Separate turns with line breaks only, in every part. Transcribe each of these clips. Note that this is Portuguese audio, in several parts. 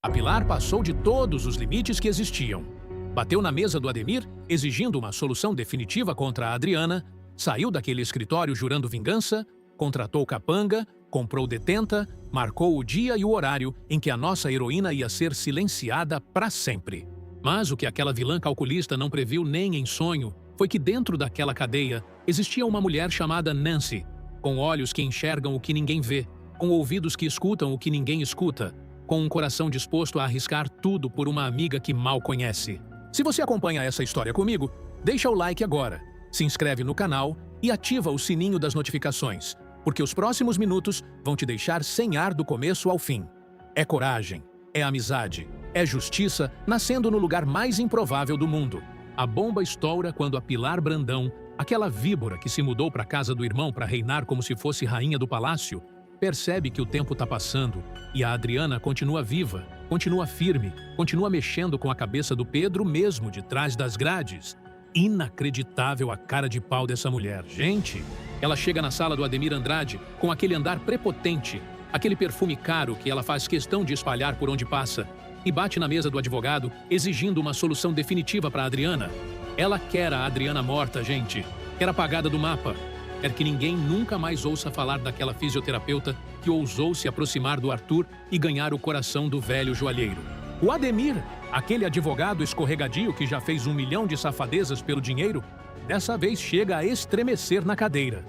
A Pilar passou de todos os limites que existiam. Bateu na mesa do Ademir, exigindo uma solução definitiva contra a Adriana, saiu daquele escritório jurando vingança, contratou capanga, comprou detenta, marcou o dia e o horário em que a nossa heroína ia ser silenciada para sempre. Mas o que aquela vilã calculista não previu nem em sonho foi que dentro daquela cadeia existia uma mulher chamada Nancy, com olhos que enxergam o que ninguém vê, com ouvidos que escutam o que ninguém escuta, com um coração disposto a arriscar tudo por uma amiga que mal conhece. Se você acompanha essa história comigo, deixa o like agora, se inscreve no canal e ativa o sininho das notificações, porque os próximos minutos vão te deixar sem ar do começo ao fim. É coragem, é amizade, é justiça nascendo no lugar mais improvável do mundo. A bomba estoura quando a Pilar Brandão, aquela víbora que se mudou para a casa do irmão para reinar como se fosse rainha do palácio, percebe que o tempo está passando e a Adriana continua viva, continua firme, continua mexendo com a cabeça do Pedro mesmo de trás das grades. Inacreditável a cara de pau dessa mulher. Gente, ela chega na sala do Ademir Andrade com aquele andar prepotente, aquele perfume caro que ela faz questão de espalhar por onde passa, e bate na mesa do advogado exigindo uma solução definitiva para a Adriana. Ela quer a Adriana morta, gente. Quer apagada do mapa. Quer que ninguém nunca mais ouça falar daquela fisioterapeuta que ousou se aproximar do Arthur e ganhar o coração do velho joalheiro. O Ademir, aquele advogado escorregadio que já fez 1 milhão de safadezas pelo dinheiro, dessa vez chega a estremecer na cadeira.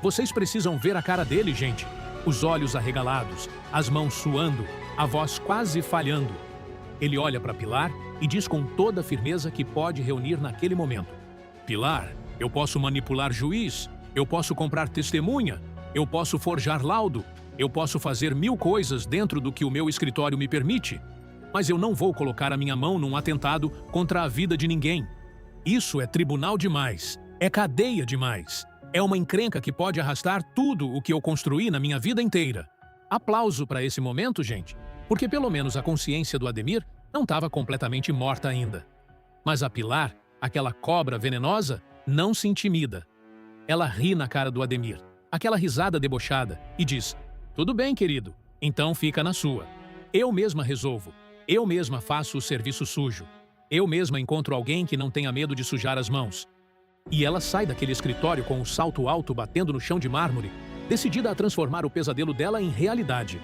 Vocês precisam ver a cara dele, gente. Os olhos arregalados, as mãos suando, a voz quase falhando. Ele olha para Pilar e diz com toda a firmeza que pode reunir naquele momento: Pilar, eu posso manipular juiz, eu posso comprar testemunha, eu posso forjar laudo, eu posso fazer 1000 coisas dentro do que o meu escritório me permite, mas eu não vou colocar a minha mão num atentado contra a vida de ninguém. Isso é tribunal demais, é cadeia demais, é uma encrenca que pode arrastar tudo o que eu construí na minha vida inteira. Aplauso para esse momento, gente, porque pelo menos a consciência do Ademir não estava completamente morta ainda. Mas a Pilar, aquela cobra venenosa, não se intimida. Ela ri na cara do Ademir, aquela risada debochada, e diz: tudo bem, querido, então fica na sua. Eu mesma resolvo, eu mesma faço o serviço sujo, eu mesma encontro alguém que não tenha medo de sujar as mãos. E ela sai daquele escritório com o salto alto batendo no chão de mármore, decidida a transformar o pesadelo dela em realidade.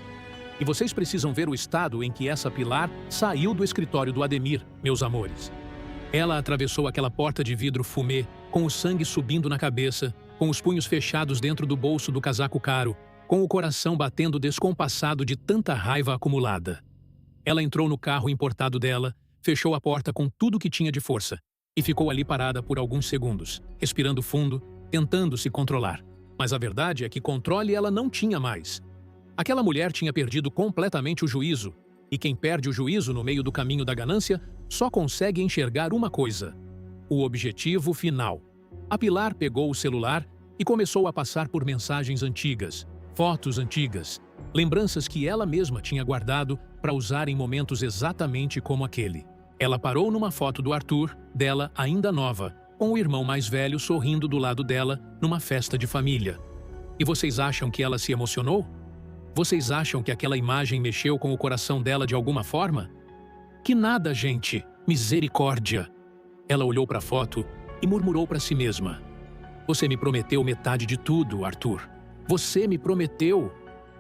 E vocês precisam ver o estado em que essa Pilar saiu do escritório do Ademir, meus amores. Ela atravessou aquela porta de vidro fumê, com o sangue subindo na cabeça, com os punhos fechados dentro do bolso do casaco caro, com o coração batendo descompassado de tanta raiva acumulada. Ela entrou no carro importado dela, fechou a porta com tudo que tinha de força e ficou ali parada por alguns segundos, respirando fundo, tentando se controlar. Mas a verdade é que controle ela não tinha mais. Aquela mulher tinha perdido completamente o juízo, e quem perde o juízo no meio do caminho da ganância só consegue enxergar uma coisa: o objetivo final. A Pilar pegou o celular e começou a passar por mensagens antigas, fotos antigas, lembranças que ela mesma tinha guardado para usar em momentos exatamente como aquele. Ela parou numa foto do Arthur, dela ainda nova, com o irmão mais velho sorrindo do lado dela numa festa de família. E vocês acham que ela se emocionou? Vocês acham que aquela imagem mexeu com o coração dela de alguma forma? Que nada, gente! Misericórdia! Ela olhou para a foto e murmurou para si mesma: você me prometeu metade de tudo, Arthur. Você me prometeu.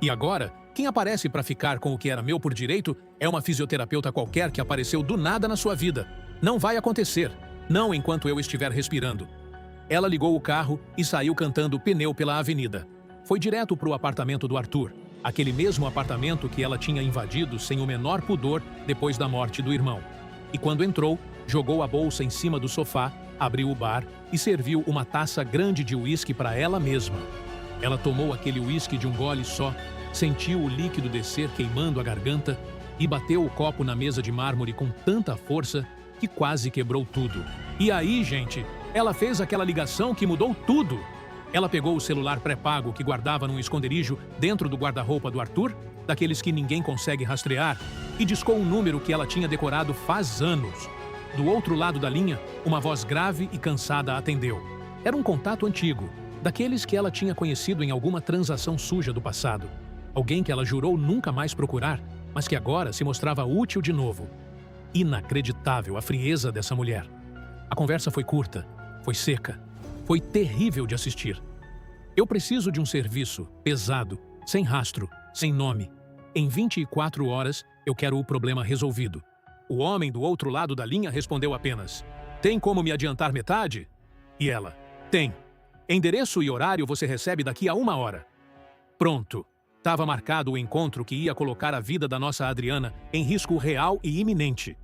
E agora, quem aparece para ficar com o que era meu por direito é uma fisioterapeuta qualquer que apareceu do nada na sua vida. Não vai acontecer. Não enquanto eu estiver respirando. Ela ligou o carro e saiu cantando pneu pela avenida. Foi direto para o apartamento do Arthur, aquele mesmo apartamento que ela tinha invadido sem o menor pudor depois da morte do irmão. E quando entrou, jogou a bolsa em cima do sofá, abriu o bar e serviu uma taça grande de uísque para ela mesma. Ela tomou aquele uísque de um gole só, sentiu o líquido descer queimando a garganta e bateu o copo na mesa de mármore com tanta força que quase quebrou tudo. E aí, gente, ela fez aquela ligação que mudou tudo. Ela pegou o celular pré-pago que guardava num esconderijo dentro do guarda-roupa do Arthur, daqueles que ninguém consegue rastrear, e discou um número que ela tinha decorado faz anos. Do outro lado da linha, uma voz grave e cansada a atendeu. Era um contato antigo, daqueles que ela tinha conhecido em alguma transação suja do passado. Alguém que ela jurou nunca mais procurar, mas que agora se mostrava útil de novo. Inacreditável a frieza dessa mulher. A conversa foi curta, foi seca, foi terrível de assistir. Eu preciso de um serviço pesado, sem rastro, sem nome. Em 24 horas, eu quero o problema resolvido. O homem do outro lado da linha respondeu apenas: tem como me adiantar metade? E ela: tem. Endereço e horário você recebe daqui a 1 hora. Pronto. Estava marcado o encontro que ia colocar a vida da nossa Adriana em risco real e iminente.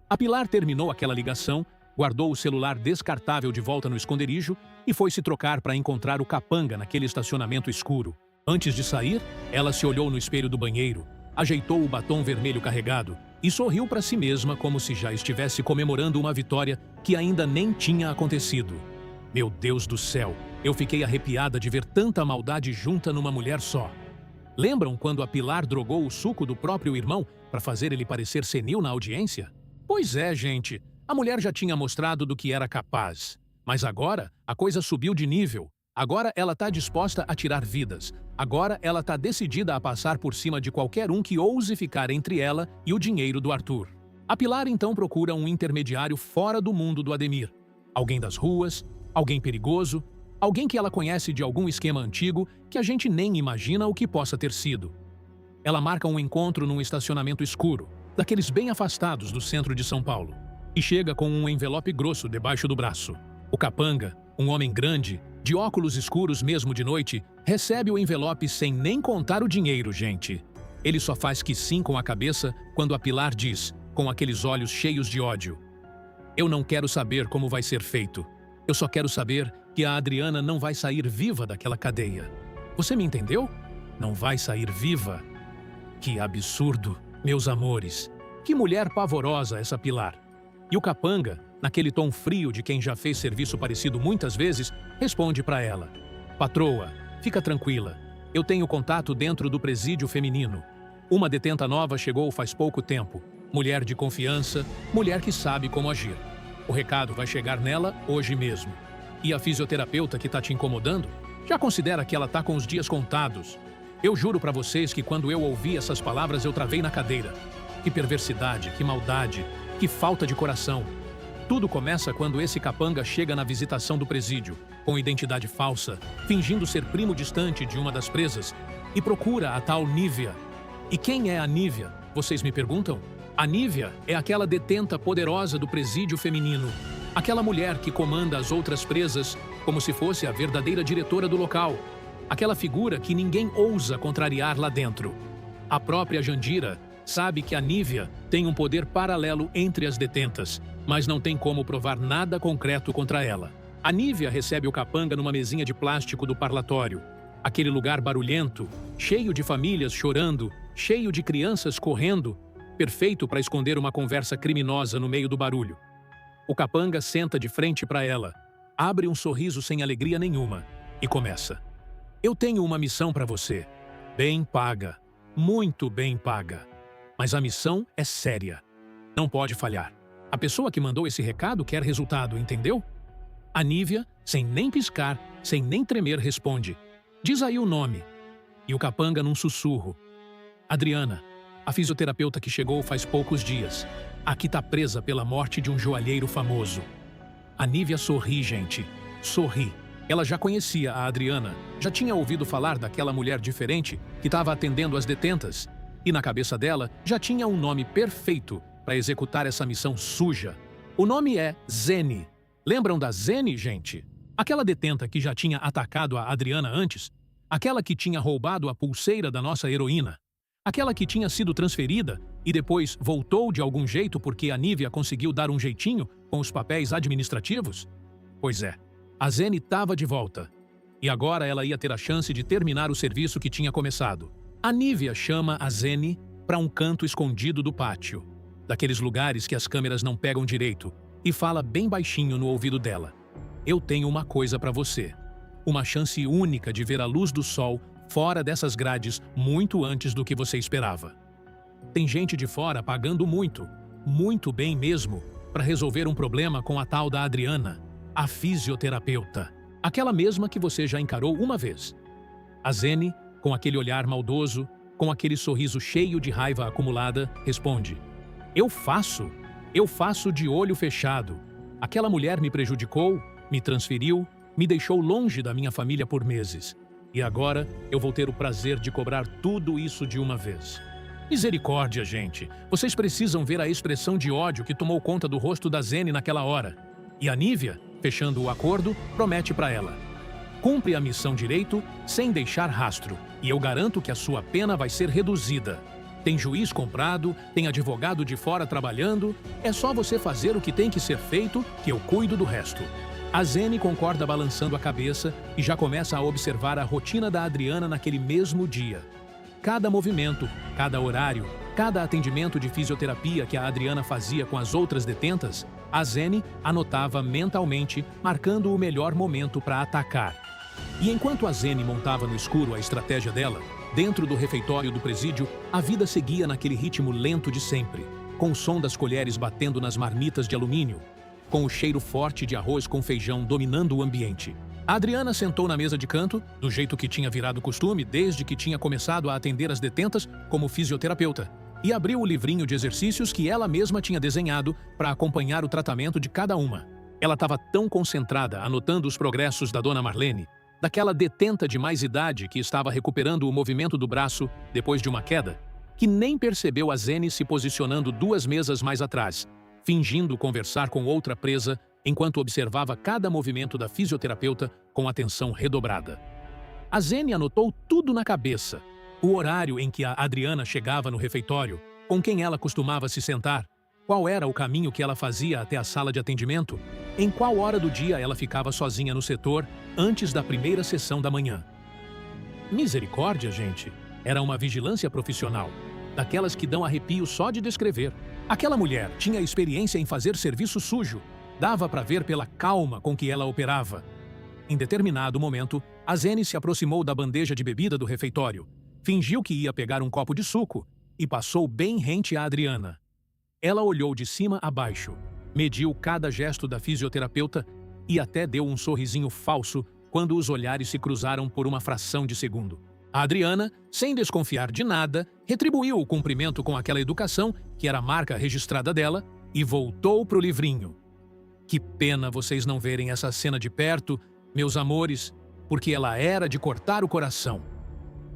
A Pilar terminou aquela ligação, guardou o celular descartável de volta no esconderijo e foi se trocar para encontrar o capanga naquele estacionamento escuro. Antes de sair, ela se olhou no espelho do banheiro, ajeitou o batom vermelho carregado e sorriu para si mesma como se já estivesse comemorando uma vitória que ainda nem tinha acontecido. Meu Deus do céu, eu fiquei arrepiada de ver tanta maldade junta numa mulher só. Lembram quando a Pilar drogou o suco do próprio irmão para fazer ele parecer senil na audiência? Pois é, gente, a mulher já tinha mostrado do que era capaz. Mas agora, a coisa subiu de nível. Agora ela está disposta a tirar vidas. Agora ela está decidida a passar por cima de qualquer um que ouse ficar entre ela e o dinheiro do Arthur. A Pilar então procura um intermediário fora do mundo do Ademir. Alguém das ruas, alguém perigoso, alguém que ela conhece de algum esquema antigo que a gente nem imagina o que possa ter sido. Ela marca um encontro num estacionamento escuro, daqueles bem afastados do centro de São Paulo, e chega com um envelope grosso debaixo do braço. O capanga, um homem grande, de óculos escuros mesmo de noite, recebe o envelope sem nem contar o dinheiro, gente. Ele só faz que sim com a cabeça quando a Pilar diz, com aqueles olhos cheios de ódio: eu não quero saber como vai ser feito. Eu só quero saber que a Adriana não vai sair viva daquela cadeia. Você me entendeu? Não vai sair viva? Que absurdo, meus amores. Que mulher pavorosa essa Pilar. E o capanga, naquele tom frio de quem já fez serviço parecido muitas vezes, responde para ela: patroa, fica tranquila. Eu tenho contato dentro do presídio feminino. Uma detenta nova chegou faz pouco tempo. Mulher de confiança, mulher que sabe como agir. O recado vai chegar nela hoje mesmo. E a fisioterapeuta que está te incomodando? Já considera que ela está com os dias contados. Eu juro para vocês que quando eu ouvi essas palavras eu travei na cadeira. Que perversidade, que maldade, que falta de coração. Tudo começa quando esse capanga chega na visitação do presídio, com identidade falsa, fingindo ser primo distante de uma das presas, e procura a tal Nívia. E quem é a Nívia? Vocês me perguntam? A Nívia é aquela detenta poderosa do presídio feminino. Aquela mulher que comanda as outras presas como se fosse a verdadeira diretora do local. Aquela figura que ninguém ousa contrariar lá dentro. A própria Jandira sabe que a Nívia tem um poder paralelo entre as detentas, mas não tem como provar nada concreto contra ela. A Nívia recebe o capanga numa mesinha de plástico do parlatório. Aquele lugar barulhento, cheio de famílias chorando, cheio de crianças correndo, perfeito para esconder uma conversa criminosa no meio do barulho. O capanga senta de frente para ela, abre um sorriso sem alegria nenhuma e começa: eu tenho uma missão para você. Bem paga, muito bem paga. Mas a missão é séria. Não pode falhar. A pessoa que mandou esse recado quer resultado, entendeu? A Nívia, sem nem piscar, sem nem tremer, responde: diz aí o nome. E o capanga num sussurro: Adriana, a fisioterapeuta que chegou faz poucos dias. Aqui tá presa pela morte de um joalheiro famoso. A Nívia sorri, gente. Sorri. Ela já conhecia a Adriana, já tinha ouvido falar daquela mulher diferente que estava atendendo as detentas. E na cabeça dela já tinha um nome perfeito para executar essa missão suja. O nome é Zene. Lembram da Zene, gente? Aquela detenta que já tinha atacado a Adriana antes? Aquela que tinha roubado a pulseira da nossa heroína? Aquela que tinha sido transferida e depois voltou de algum jeito porque a Nívia conseguiu dar um jeitinho com os papéis administrativos? Pois é, a Zene estava de volta. E agora ela ia ter a chance de terminar o serviço que tinha começado. A Nívia chama a Zene para um canto escondido do pátio, daqueles lugares que as câmeras não pegam direito, e fala bem baixinho no ouvido dela: eu tenho uma coisa para você. Uma chance única de ver a luz do sol fora dessas grades muito antes do que você esperava. Tem gente de fora pagando muito, muito bem mesmo, para resolver um problema com a tal da Adriana, a fisioterapeuta, aquela mesma que você já encarou uma vez. A Zene, com aquele olhar maldoso, com aquele sorriso cheio de raiva acumulada, responde: Eu faço de olho fechado. Aquela mulher me prejudicou, me transferiu, me deixou longe da minha família por meses. E agora eu vou ter o prazer de cobrar tudo isso de uma vez. Misericórdia, gente. Vocês precisam ver a expressão de ódio que tomou conta do rosto da Zene naquela hora. E a Nívia, fechando o acordo, promete para ela: Cumpre a missão direito, sem deixar rastro, e eu garanto que a sua pena vai ser reduzida. Tem juiz comprado, tem advogado de fora trabalhando, é só você fazer o que tem que ser feito, que eu cuido do resto. A Zene concorda balançando a cabeça e já começa a observar a rotina da Adriana naquele mesmo dia. Cada movimento, cada horário, cada atendimento de fisioterapia que a Adriana fazia com as outras detentas, a Zene anotava mentalmente, marcando o melhor momento para atacar. E enquanto a Zene montava no escuro a estratégia dela, dentro do refeitório do presídio, a vida seguia naquele ritmo lento de sempre, com o som das colheres batendo nas marmitas de alumínio, com o cheiro forte de arroz com feijão dominando o ambiente. A Adriana sentou na mesa de canto, do jeito que tinha virado costume desde que tinha começado a atender as detentas como fisioterapeuta, e abriu o livrinho de exercícios que ela mesma tinha desenhado para acompanhar o tratamento de cada uma. Ela estava tão concentrada anotando os progressos da dona Marlene, daquela detenta de mais idade que estava recuperando o movimento do braço depois de uma queda, que nem percebeu a Zene se posicionando 2 mesas mais atrás, fingindo conversar com outra presa enquanto observava cada movimento da fisioterapeuta com atenção redobrada. A Zene anotou tudo na cabeça: o horário em que a Adriana chegava no refeitório, com quem ela costumava se sentar, qual era o caminho que ela fazia até a sala de atendimento, em qual hora do dia ela ficava sozinha no setor antes da primeira sessão da manhã. Misericórdia, gente! Era uma vigilância profissional, daquelas que dão arrepio só de descrever. Aquela mulher tinha experiência em fazer serviço sujo, dava para ver pela calma com que ela operava. Em determinado momento, a Zene se aproximou da bandeja de bebida do refeitório, fingiu que ia pegar um copo de suco e passou bem rente à Adriana. Ela olhou de cima a baixo, mediu cada gesto da fisioterapeuta e até deu um sorrisinho falso quando os olhares se cruzaram por uma fração de segundo. A Adriana, sem desconfiar de nada, retribuiu o cumprimento com aquela educação, que era a marca registrada dela, e voltou pro livrinho. Que pena vocês não verem essa cena de perto, meus amores, porque ela era de cortar o coração.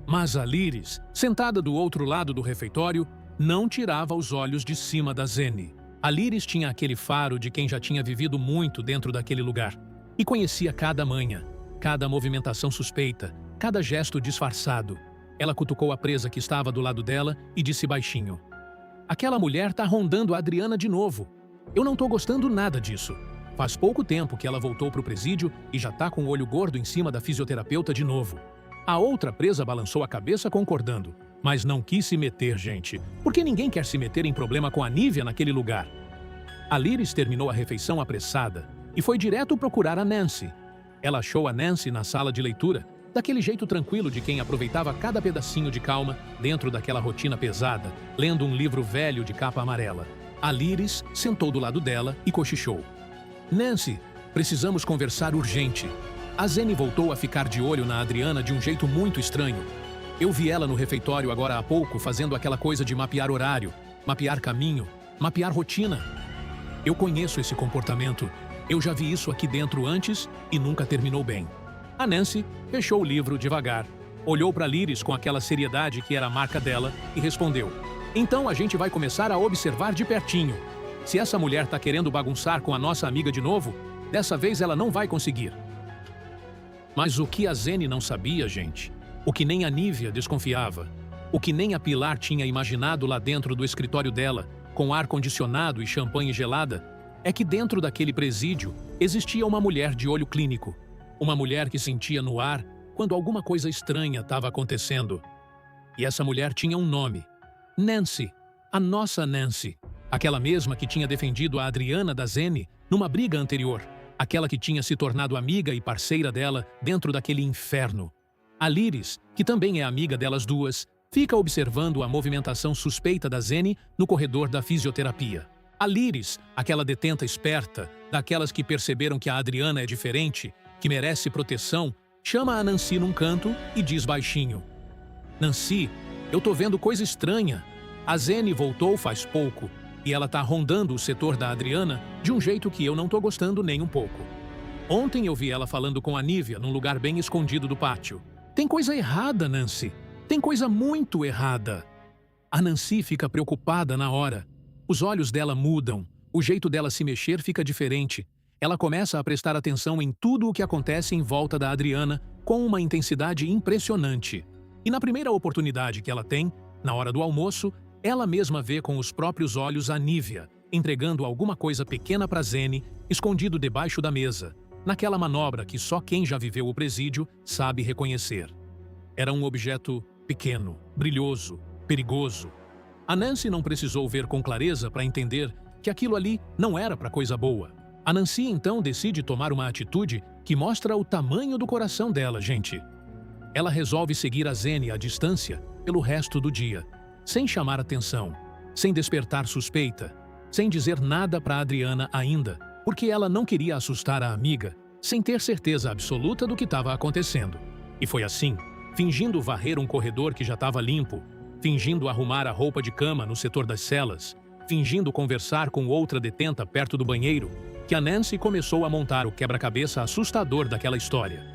Mas a Liris, sentada do outro lado do refeitório, não tirava os olhos de cima da Zene. A Liris tinha aquele faro de quem já tinha vivido muito dentro daquele lugar e conhecia cada manha, cada movimentação suspeita, cada gesto disfarçado. Ela cutucou a presa que estava do lado dela e disse baixinho: Aquela mulher tá rondando a Adriana de novo. Eu não tô gostando nada disso. Faz pouco tempo que ela voltou pro presídio e já tá com o olho gordo em cima da fisioterapeuta de novo. A outra presa balançou a cabeça concordando, mas não quis se meter, gente, porque ninguém quer se meter em problema com a Nívia naquele lugar. A Liris terminou a refeição apressada e foi direto procurar a Nancy. Ela achou a Nancy na sala de leitura, daquele jeito tranquilo de quem aproveitava cada pedacinho de calma dentro daquela rotina pesada, lendo um livro velho de capa amarela. A Liris sentou do lado dela e cochichou: Nancy, precisamos conversar urgente. A Zene voltou a ficar de olho na Adriana de um jeito muito estranho. Eu vi ela no refeitório agora há pouco fazendo aquela coisa de mapear horário, mapear caminho, mapear rotina. Eu conheço esse comportamento. Eu já vi isso aqui dentro antes e nunca terminou bem. A Nancy fechou o livro devagar, olhou para Liris com aquela seriedade que era a marca dela e respondeu: Então a gente vai começar a observar de pertinho. Se essa mulher tá querendo bagunçar com a nossa amiga de novo, dessa vez ela não vai conseguir. Mas o que a Zene não sabia, gente, o que nem a Nívia desconfiava, o que nem a Pilar tinha imaginado lá dentro do escritório dela, com ar-condicionado e champanhe gelada, é que dentro daquele presídio existia uma mulher de olho clínico, uma mulher que sentia no ar quando alguma coisa estranha estava acontecendo. E essa mulher tinha um nome: Nancy, a nossa Nancy, aquela mesma que tinha defendido a Adriana da Zene numa briga anterior, aquela que tinha se tornado amiga e parceira dela dentro daquele inferno. A Liris, que também é amiga delas duas, fica observando a movimentação suspeita da Zene no corredor da fisioterapia. A Liris, aquela detenta esperta, daquelas que perceberam que a Adriana é diferente, que merece proteção, chama a Nancy num canto e diz baixinho: Nancy, Eu tô vendo coisa estranha. A Zene voltou faz pouco e ela tá rondando o setor da Adriana de um jeito que eu não tô gostando nem um pouco. Ontem eu vi ela falando com a Nívia num lugar bem escondido do pátio. Tem coisa errada, Nancy. Tem coisa muito errada. A Nancy fica preocupada na hora. Os olhos dela mudam. O jeito dela se mexer fica diferente. Ela começa a prestar atenção em tudo o que acontece em volta da Adriana com uma intensidade impressionante. E na primeira oportunidade que ela tem, na hora do almoço, ela mesma vê com os próprios olhos a Nívia, entregando alguma coisa pequena para Zene, escondido debaixo da mesa, naquela manobra que só quem já viveu o presídio sabe reconhecer. Era um objeto pequeno, brilhoso, perigoso. A Nancy não precisou ver com clareza para entender que aquilo ali não era para coisa boa. A Nancy então decide tomar uma atitude que mostra o tamanho do coração dela, gente. Ela resolve seguir a Zene à distância pelo resto do dia, sem chamar atenção, sem despertar suspeita, sem dizer nada para Adriana ainda, porque ela não queria assustar a amiga, sem ter certeza absoluta do que estava acontecendo. E foi assim, fingindo varrer um corredor que já estava limpo, fingindo arrumar a roupa de cama no setor das celas, fingindo conversar com outra detenta perto do banheiro, que a Nancy começou a montar o quebra-cabeça assustador daquela história.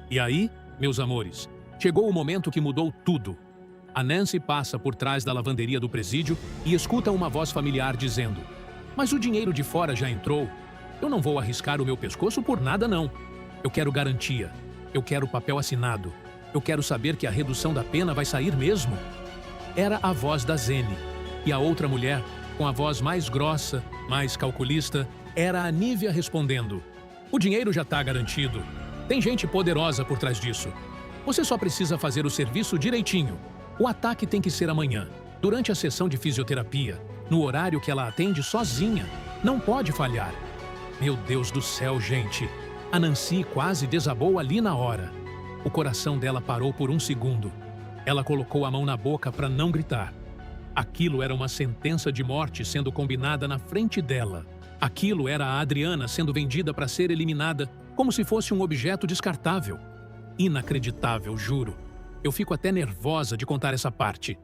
E aí, meus amores, chegou o momento que mudou tudo. A Nancy passa por trás da lavanderia do presídio e escuta uma voz familiar dizendo: "Mas o dinheiro de fora já entrou. Eu não vou arriscar o meu pescoço por nada, não. Eu quero garantia. Eu quero papel assinado. Eu quero saber que a redução da pena vai sair mesmo." Era a voz da Zene. E a outra mulher, com a voz mais grossa, mais calculista, era a Nívia respondendo: "O dinheiro já está garantido. Tem gente poderosa por trás disso. Você só precisa fazer o serviço direitinho. O ataque tem que ser amanhã, durante a sessão de fisioterapia, no horário que ela atende sozinha. Não pode falhar." Meu Deus do céu, gente. A Nancy quase desabou ali na hora. O coração dela parou por um segundo. Ela colocou a mão na boca para não gritar. Aquilo era uma sentença de morte sendo combinada na frente dela. Aquilo era a Adriana sendo vendida para ser eliminada, como se fosse um objeto descartável. Inacreditável, juro. Eu fico até nervosa de contar essa parte.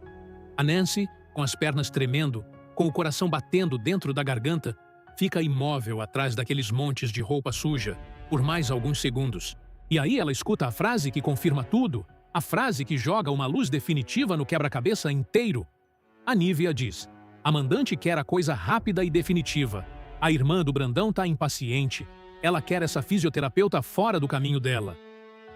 A Nancy, com as pernas tremendo, com o coração batendo dentro da garganta, fica imóvel atrás daqueles montes de roupa suja por mais alguns segundos. E aí ela escuta a frase que confirma tudo, a frase que joga uma luz definitiva no quebra-cabeça inteiro. A Nívia diz: "A mandante quer a coisa rápida e definitiva. A irmã do Brandão tá impaciente. Ela quer essa fisioterapeuta fora do caminho dela."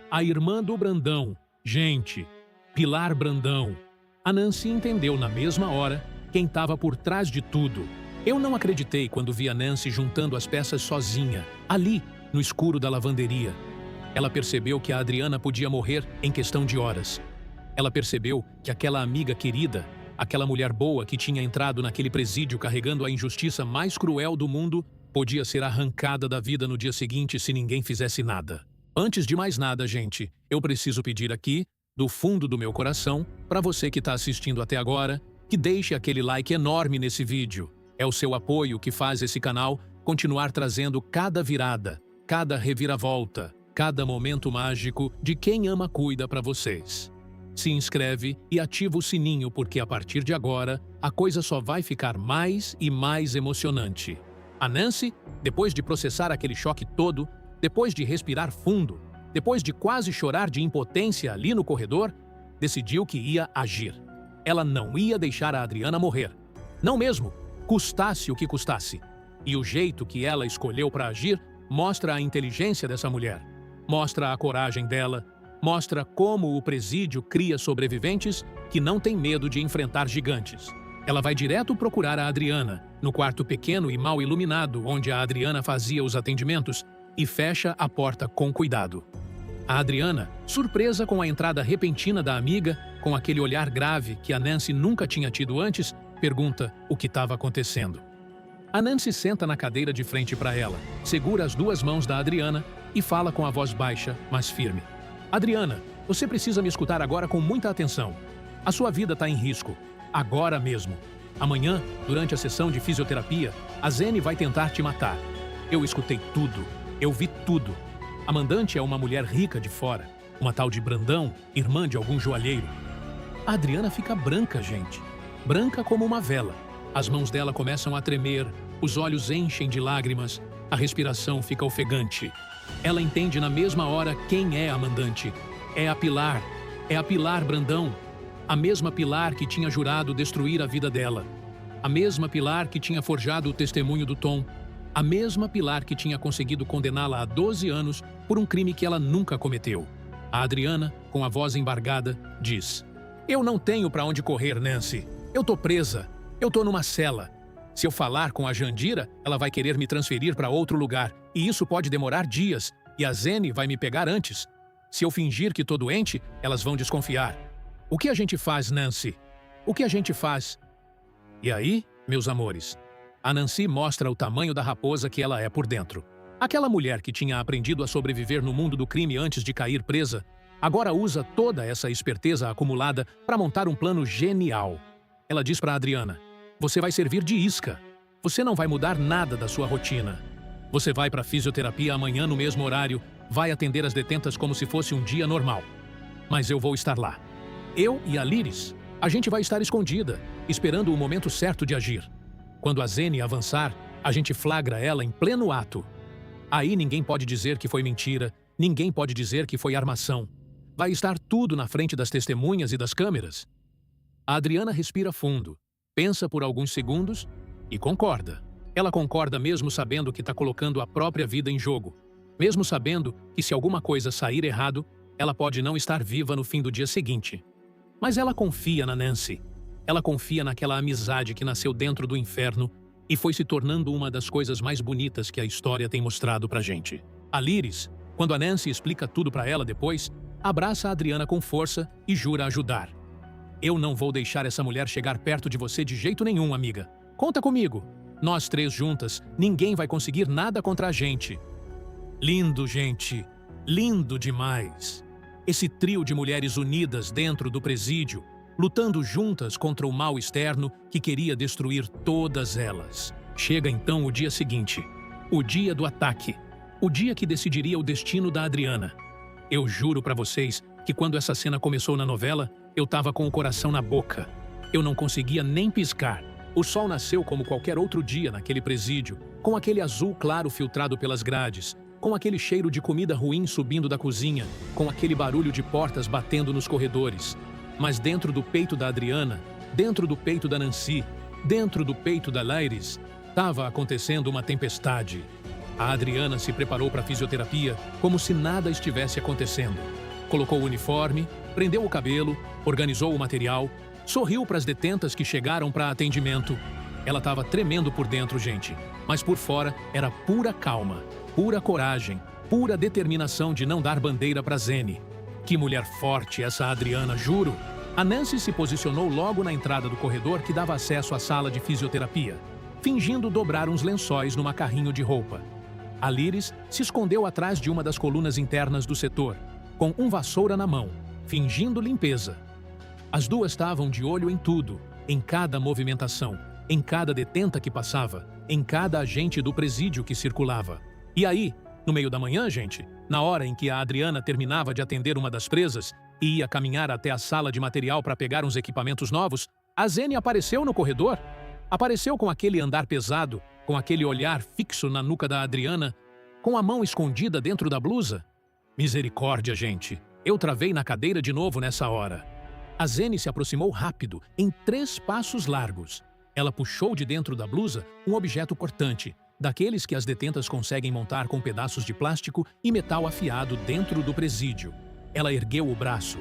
A irmã do Brandão. Gente, Pilar Brandão. A Nancy entendeu na mesma hora quem estava por trás de tudo. Eu não acreditei quando vi a Nancy juntando as peças sozinha, ali, no escuro da lavanderia. Ela percebeu que a Adriana podia morrer em questão de horas. Ela percebeu que aquela amiga querida, aquela mulher boa que tinha entrado naquele presídio carregando a injustiça mais cruel do mundo, podia ser arrancada da vida no dia seguinte se ninguém fizesse nada. Antes de mais nada, gente, eu preciso pedir aqui, do fundo do meu coração, para você que está assistindo até agora, que deixe aquele like enorme nesse vídeo. É o seu apoio que faz esse canal continuar trazendo cada virada, cada reviravolta, cada momento mágico de Quem Ama Cuida para vocês. Se inscreve e ativa o sininho porque a partir de agora a coisa só vai ficar mais e mais emocionante. A Nancy, depois de processar aquele choque todo, depois de respirar fundo, depois de quase chorar de impotência ali no corredor, decidiu que ia agir. Ela não ia deixar a Adriana morrer. Não mesmo, custasse o que custasse. E o jeito que ela escolheu para agir mostra a inteligência dessa mulher. Mostra a coragem dela, mostra como o presídio cria sobreviventes que não têm medo de enfrentar gigantes. Ela vai direto procurar a Adriana, no quarto pequeno e mal iluminado onde a Adriana fazia os atendimentos, e fecha a porta com cuidado. A Adriana, surpresa com a entrada repentina da amiga, com aquele olhar grave que a Nancy nunca tinha tido antes, pergunta o que estava acontecendo. A Nancy senta na cadeira de frente para ela, segura as duas mãos da Adriana e fala com a voz baixa, mas firme. "Adriana, você precisa me escutar agora com muita atenção. A sua vida está em risco. Agora mesmo. Amanhã, durante a sessão de fisioterapia, a Zene vai tentar te matar. Eu escutei tudo. Eu vi tudo. A mandante é uma mulher rica de fora, uma tal de Brandão, irmã de algum joalheiro. A Adriana fica branca, gente. Branca como uma vela. As mãos dela começam a tremer, os olhos enchem de lágrimas, a respiração fica ofegante. Ela entende na mesma hora quem é a mandante. É a Pilar. É a Pilar Brandão. A mesma Pilar que tinha jurado destruir a vida dela. A mesma Pilar que tinha forjado o testemunho do Tom. A mesma Pilar que tinha conseguido condená-la a 12 anos por um crime que ela nunca cometeu. A Adriana, com a voz embargada, diz: "Eu não tenho para onde correr, Nancy. Eu tô presa. Eu tô numa cela. Se eu falar com a Jandira, ela vai querer me transferir para outro lugar, e isso pode demorar dias, e a Zene vai me pegar antes. Se eu fingir que tô doente, elas vão desconfiar. O que a gente faz, Nancy? O que a gente faz?" E aí, meus amores, a Nancy mostra o tamanho da raposa que ela é por dentro. Aquela mulher que tinha aprendido a sobreviver no mundo do crime antes de cair presa, agora usa toda essa esperteza acumulada para montar um plano genial. Ela diz para Adriana: "Você vai servir de isca. Você não vai mudar nada da sua rotina. Você vai para a fisioterapia amanhã no mesmo horário, vai atender as detentas como se fosse um dia normal. Mas eu vou estar lá. Eu e a Liris, a gente vai estar escondida, esperando o momento certo de agir. Quando a Zene avançar, a gente flagra ela em pleno ato. Aí ninguém pode dizer que foi mentira, ninguém pode dizer que foi armação. Vai estar tudo na frente das testemunhas e das câmeras." A Adriana respira fundo, pensa por alguns segundos e concorda. Ela concorda mesmo sabendo que está colocando a própria vida em jogo. Mesmo sabendo que se alguma coisa sair errado, ela pode não estar viva no fim do dia seguinte. Mas ela confia na Nancy. Ela confia naquela amizade que nasceu dentro do inferno e foi se tornando uma das coisas mais bonitas que a história tem mostrado pra gente. A Liris, quando a Nancy explica tudo pra ela depois, abraça a Adriana com força e jura ajudar. "Eu não vou deixar essa mulher chegar perto de você de jeito nenhum, amiga. Conta comigo. Nós três juntas, ninguém vai conseguir nada contra a gente." Lindo, gente. Lindo demais. Esse trio de mulheres unidas dentro do presídio, lutando juntas contra o mal externo que queria destruir todas elas. Chega então o dia seguinte, o dia do ataque, o dia que decidiria o destino da Adriana. Eu juro pra vocês que quando essa cena começou na novela, eu tava com o coração na boca. Eu não conseguia nem piscar. O sol nasceu como qualquer outro dia naquele presídio, com aquele azul claro filtrado pelas grades, com aquele cheiro de comida ruim subindo da cozinha, com aquele barulho de portas batendo nos corredores. Mas dentro do peito da Adriana, dentro do peito da Nancy, dentro do peito da Liris, estava acontecendo uma tempestade. A Adriana se preparou para a fisioterapia como se nada estivesse acontecendo. Colocou o uniforme, prendeu o cabelo, organizou o material, sorriu para as detentas que chegaram para atendimento. Ela estava tremendo por dentro, gente, mas por fora era pura calma, pura coragem, pura determinação de não dar bandeira para Zene. Que mulher forte essa Adriana, juro! A Nancy se posicionou logo na entrada do corredor que dava acesso à sala de fisioterapia, fingindo dobrar uns lençóis numa carrinho de roupa. A Liris se escondeu atrás de uma das colunas internas do setor, com vassoura na mão, fingindo limpeza. As duas estavam de olho em tudo, em cada movimentação, em cada detenta que passava, em cada agente do presídio que circulava. E aí, no meio da manhã, gente, na hora em que a Adriana terminava de atender uma das presas e ia caminhar até a sala de material para pegar uns equipamentos novos, a Zene apareceu no corredor. Apareceu com aquele andar pesado, com aquele olhar fixo na nuca da Adriana, com a mão escondida dentro da blusa. Misericórdia, gente. Eu travei na cadeira de novo nessa hora. A Zene se aproximou rápido, em 3 passos largos. Ela puxou de dentro da blusa um objeto cortante, daqueles que as detentas conseguem montar com pedaços de plástico e metal afiado dentro do presídio. Ela ergueu o braço,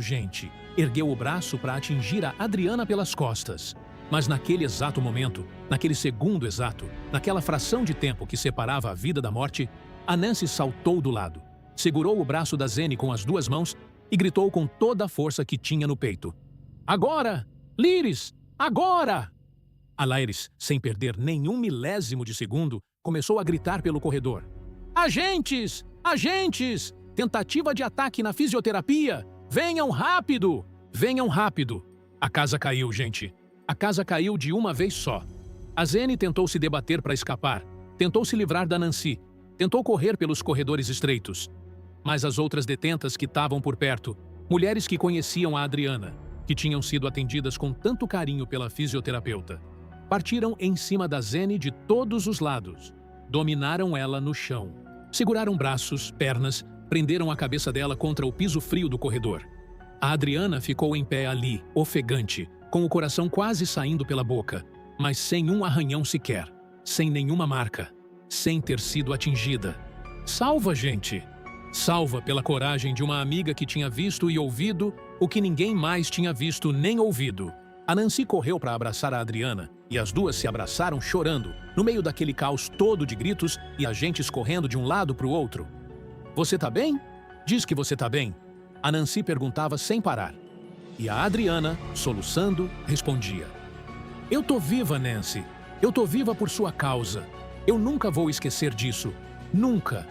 gente. Ergueu o braço para atingir a Adriana pelas costas. Mas naquele exato momento, naquele segundo exato, naquela fração de tempo que separava a vida da morte, a Nancy saltou do lado, segurou o braço da Zene com as 2 mãos e gritou com toda a força que tinha no peito: "Agora! Liris! Agora!" A Liris, sem perder nenhum milésimo de segundo, começou a gritar pelo corredor: "Agentes! Agentes! Tentativa de ataque na fisioterapia! Venham rápido! Venham rápido!" A casa caiu, gente. A casa caiu de uma vez só. A Zene tentou se debater para escapar, tentou se livrar da Nancy, tentou correr pelos corredores estreitos. Mas as outras detentas que estavam por perto, Mulheres que conheciam a Adriana, que tinham sido atendidas com tanto carinho pela fisioterapeuta, partiram em cima da Zene de todos os lados. Dominaram ela no chão. Seguraram braços, pernas, prenderam a cabeça dela contra o piso frio do corredor. A Adriana ficou em pé ali, ofegante, com o coração quase saindo pela boca, mas sem um arranhão sequer, sem nenhuma marca, sem ter sido atingida. Salva, gente! Salva pela coragem de uma amiga que tinha visto e ouvido o que ninguém mais tinha visto nem ouvido. A Nancy correu para abraçar a Adriana e as duas se abraçaram chorando, no meio daquele caos todo de gritos e agentes correndo de um lado para o outro. Você tá bem? Diz que você tá bem. A Nancy perguntava sem parar. E a Adriana, soluçando, respondia. Eu tô viva, Nancy. Eu tô viva por sua causa. Eu nunca vou esquecer disso. Nunca.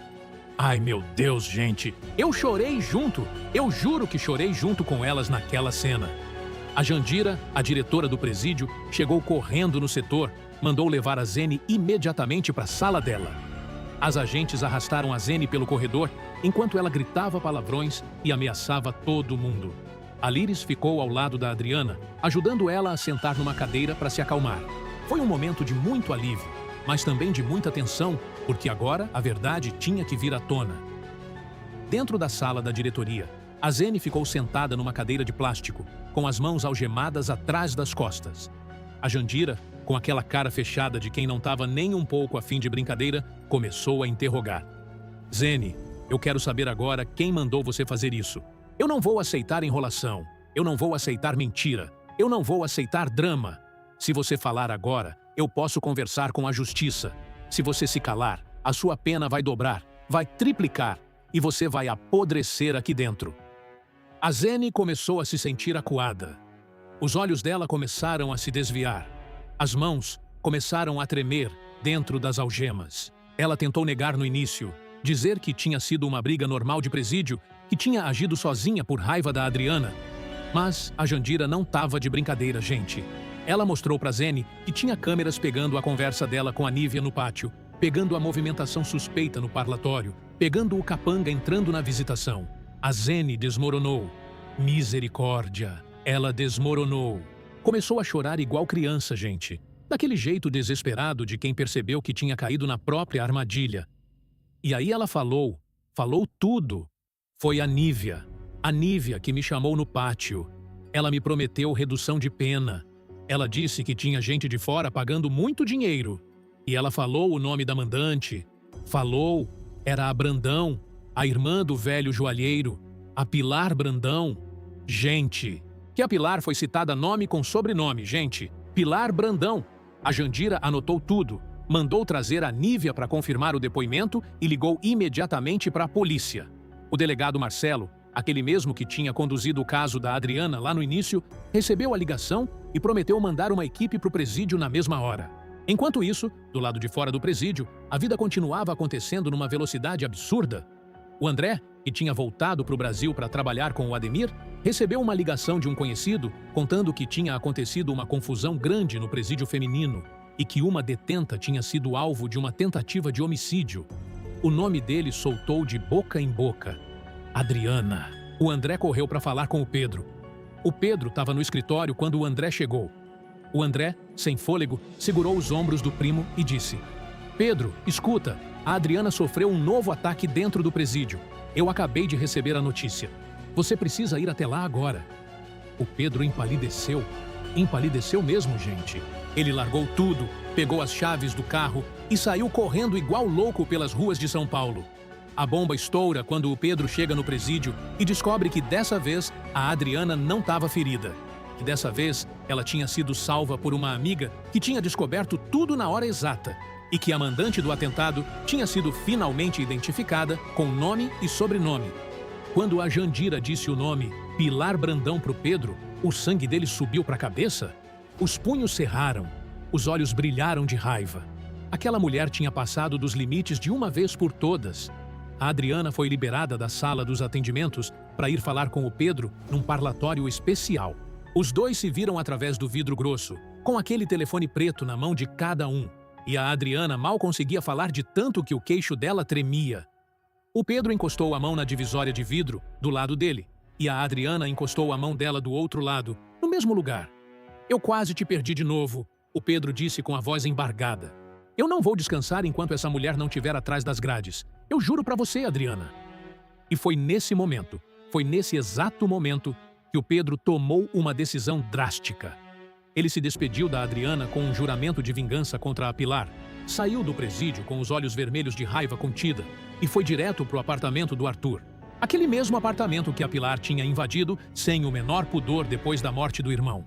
Ai, meu Deus, gente. Eu chorei junto. Eu juro que chorei junto com elas naquela cena. A Jandira, a diretora do presídio, chegou correndo no setor, mandou levar a Zene imediatamente para a sala dela. As agentes arrastaram a Zene pelo corredor, enquanto ela gritava palavrões e ameaçava todo mundo. A Liris ficou ao lado da Adriana, ajudando ela a sentar numa cadeira para se acalmar. Foi um momento de muito alívio, mas também de muita tensão, porque agora a verdade tinha que vir à tona. Dentro da sala da diretoria, a Zene ficou sentada numa cadeira de plástico, com as mãos algemadas atrás das costas. A Jandira, com aquela cara fechada de quem não estava nem um pouco a fim de brincadeira, começou a interrogar. Zene, eu quero saber agora quem mandou você fazer isso. Eu não vou aceitar enrolação. Eu não vou aceitar mentira. Eu não vou aceitar drama. Se você falar agora, eu posso conversar com a justiça. Se você se calar, a sua pena vai dobrar, vai triplicar e você vai apodrecer aqui dentro. A Zene começou a se sentir acuada. Os olhos dela começaram a se desviar. As mãos começaram a tremer dentro das algemas. Ela tentou negar no início, dizer que tinha sido uma briga normal de presídio, que tinha agido sozinha por raiva da Adriana. Mas a Jandira não estava de brincadeira, gente. Ela mostrou para Zene que tinha câmeras pegando a conversa dela com a Nívia no pátio, pegando a movimentação suspeita no parlatório, pegando o capanga entrando na visitação. A Zene desmoronou. Misericórdia! Ela desmoronou. Começou a chorar igual criança, gente. Daquele jeito desesperado de quem percebeu que tinha caído na própria armadilha. E aí ela falou tudo. Foi a Nívia que me chamou no pátio. Ela me prometeu redução de pena. Ela disse que tinha gente de fora pagando muito dinheiro. E ela falou o nome da mandante. Falou, era a Brandão, a irmã do velho joalheiro, a Pilar Brandão. Gente, que a Pilar foi citada nome com sobrenome, gente. Pilar Brandão. A Jandira anotou tudo, mandou trazer a Nívia para confirmar o depoimento e ligou imediatamente para a polícia. O delegado Marcelo, aquele mesmo que tinha conduzido o caso da Adriana lá no início, recebeu a ligação e prometeu mandar uma equipe para o presídio na mesma hora. Enquanto isso, do lado de fora do presídio, a vida continuava acontecendo numa velocidade absurda. O André, que tinha voltado para o Brasil para trabalhar com o Ademir, recebeu uma ligação de um conhecido contando que tinha acontecido uma confusão grande no presídio feminino e que uma detenta tinha sido alvo de uma tentativa de homicídio. O nome dele soltou de boca em boca. Adriana. O André correu para falar com o Pedro. O Pedro estava no escritório quando o André chegou. O André, sem fôlego, segurou os ombros do primo e disse: Pedro, escuta, a Adriana sofreu um novo ataque dentro do presídio. Eu acabei de receber a notícia. Você precisa ir até lá agora. O Pedro empalideceu. Empalideceu mesmo, gente. Ele largou tudo, pegou as chaves do carro e saiu correndo igual louco pelas ruas de São Paulo. A bomba estoura quando o Pedro chega no presídio e descobre que dessa vez a Adriana não estava ferida. Que dessa vez ela tinha sido salva por uma amiga que tinha descoberto tudo na hora exata e que a mandante do atentado tinha sido finalmente identificada com nome e sobrenome. Quando a Jandira disse o nome Pilar Brandão para o Pedro, o sangue dele subiu para a cabeça. Os punhos cerraram, os olhos brilharam de raiva. Aquela mulher tinha passado dos limites de uma vez por todas. A Adriana foi liberada da sala dos atendimentos para ir falar com o Pedro num parlatório especial. Os dois se viram através do vidro grosso, com aquele telefone preto na mão de cada um. E a Adriana mal conseguia falar de tanto que o queixo dela tremia. O Pedro encostou a mão na divisória de vidro do lado dele e a Adriana encostou a mão dela do outro lado, no mesmo lugar. Eu quase te perdi de novo, o Pedro disse com a voz embargada. Eu não vou descansar enquanto essa mulher não estiver atrás das grades. Eu juro pra você, Adriana. E foi nesse exato momento, que o Pedro tomou uma decisão drástica. Ele se despediu da Adriana com um juramento de vingança contra a Pilar, saiu do presídio com os olhos vermelhos de raiva contida e foi direto pro apartamento do Arthur. Aquele mesmo apartamento que a Pilar tinha invadido sem o menor pudor depois da morte do irmão.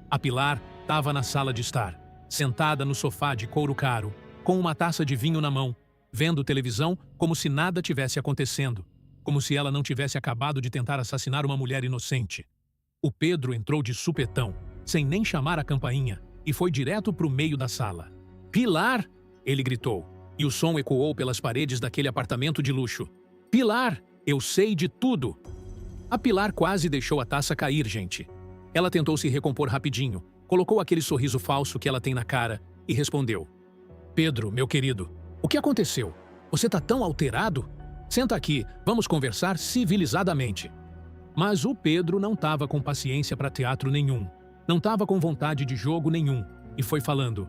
A Pilar estava na sala de estar, sentada no sofá de couro caro, com uma taça de vinho na mão, vendo televisão como se nada tivesse acontecendo, como se ela não tivesse acabado de tentar assassinar uma mulher inocente. O Pedro entrou de supetão, sem nem chamar a campainha, e foi direto pro meio da sala. Pilar! Ele gritou, e o som ecoou pelas paredes daquele apartamento de luxo. Pilar! Eu sei de tudo! A Pilar quase deixou a taça cair, gente. Ela tentou se recompor rapidinho, colocou aquele sorriso falso que ela tem na cara e respondeu. Pedro, meu querido, o que aconteceu? Você tá tão alterado? Senta aqui, vamos conversar civilizadamente. Mas o Pedro não estava com paciência para teatro nenhum. Não estava com vontade de jogo nenhum. E foi falando.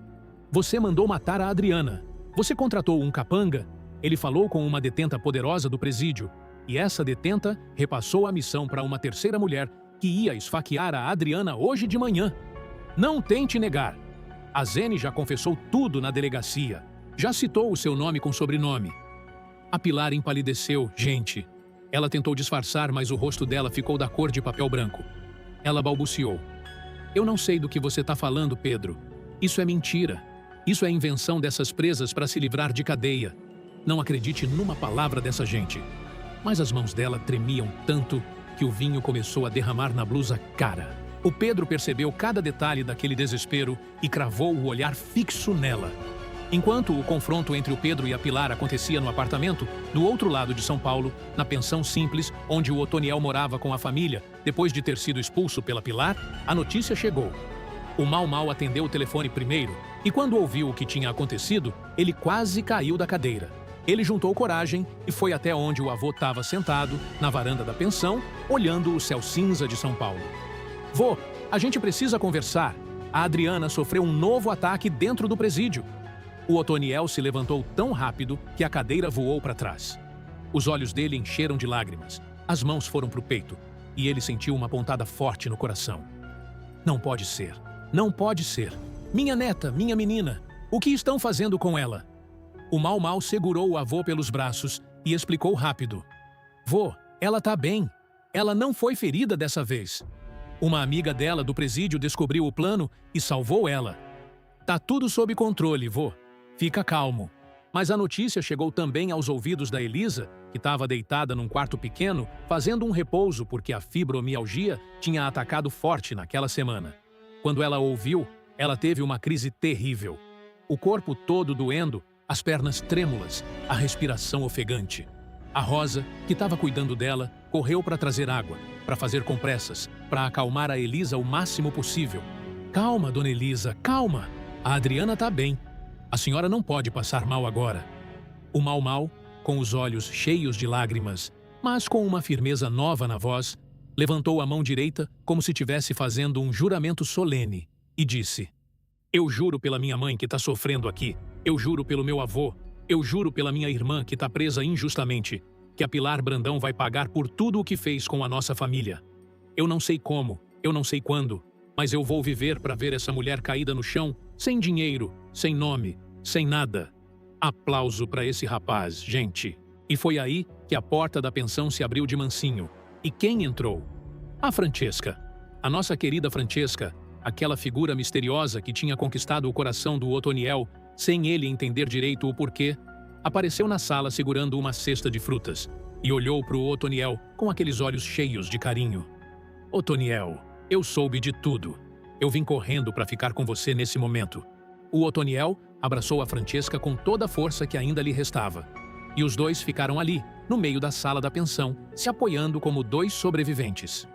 Você mandou matar a Adriana. Você contratou um capanga? Ele falou com uma detenta poderosa do presídio. E essa detenta repassou a missão para uma terceira mulher que ia esfaquear a Adriana hoje de manhã. Não tente negar. A Zene já confessou tudo na delegacia. Já citou o seu nome com sobrenome. A Pilar empalideceu, gente. Ela tentou disfarçar, mas o rosto dela ficou da cor de papel branco. Ela balbuciou. Eu não sei do que você está falando, Pedro. Isso é mentira. Isso é invenção dessas presas para se livrar de cadeia. Não acredite numa palavra dessa gente. Mas as mãos dela tremiam tanto que o vinho começou a derramar na blusa cara. O Pedro percebeu cada detalhe daquele desespero e cravou o olhar fixo nela. Enquanto o confronto entre o Pedro e a Pilar acontecia no apartamento, do outro lado de São Paulo, na pensão simples, onde o Otoniel morava com a família, depois de ter sido expulso pela Pilar, a notícia chegou. O Mau atendeu o telefone primeiro, e quando ouviu o que tinha acontecido, ele quase caiu da cadeira. Ele juntou coragem e foi até onde o avô estava sentado, na varanda da pensão, olhando o céu cinza de São Paulo. Vô, a gente precisa conversar. A Adriana sofreu um novo ataque dentro do presídio. O Otoniel se levantou tão rápido que a cadeira voou para trás. Os olhos dele encheram de lágrimas, as mãos foram para o peito, e ele sentiu uma pontada forte no coração. Não pode ser, não pode ser. Minha neta, minha menina, o que estão fazendo com ela? O Mau segurou o avô pelos braços e explicou rápido. Vô, ela tá bem. Ela não foi ferida dessa vez. Uma amiga dela do presídio descobriu o plano e salvou ela. Tá tudo sob controle, vô. Fica calmo. Mas a notícia chegou também aos ouvidos da Elisa, que estava deitada num quarto pequeno, fazendo um repouso porque a fibromialgia tinha atacado forte naquela semana. Quando ela ouviu, ela teve uma crise terrível. O corpo todo doendo, as pernas trêmulas, a respiração ofegante. A Rosa, que estava cuidando dela, correu para trazer água, para fazer compressas, para acalmar a Elisa o máximo possível. Calma, dona Elisa, calma. A Adriana tá bem. A senhora não pode passar mal agora. O Mau, com os olhos cheios de lágrimas, mas com uma firmeza nova na voz, levantou a mão direita como se estivesse fazendo um juramento solene e disse: Eu juro pela minha mãe que está sofrendo aqui, eu juro pelo meu avô, eu juro pela minha irmã que está presa injustamente, que a Pilar Brandão vai pagar por tudo o que fez com a nossa família. Eu não sei como, eu não sei quando, mas eu vou viver para ver essa mulher caída no chão, sem dinheiro, sem nome, sem nada. Aplauso para esse rapaz, gente. E foi aí que a porta da pensão se abriu de mansinho. E quem entrou? A Francesca. A nossa querida Francesca, aquela figura misteriosa que tinha conquistado o coração do Otoniel, sem ele entender direito o porquê, apareceu na sala segurando uma cesta de frutas e olhou para o Otoniel com aqueles olhos cheios de carinho. Otoniel, eu soube de tudo. Eu vim correndo para ficar com você nesse momento. O Otoniel abraçou a Francesca com toda a força que ainda lhe restava. E os dois ficaram ali, no meio da sala da pensão, se apoiando como dois sobreviventes.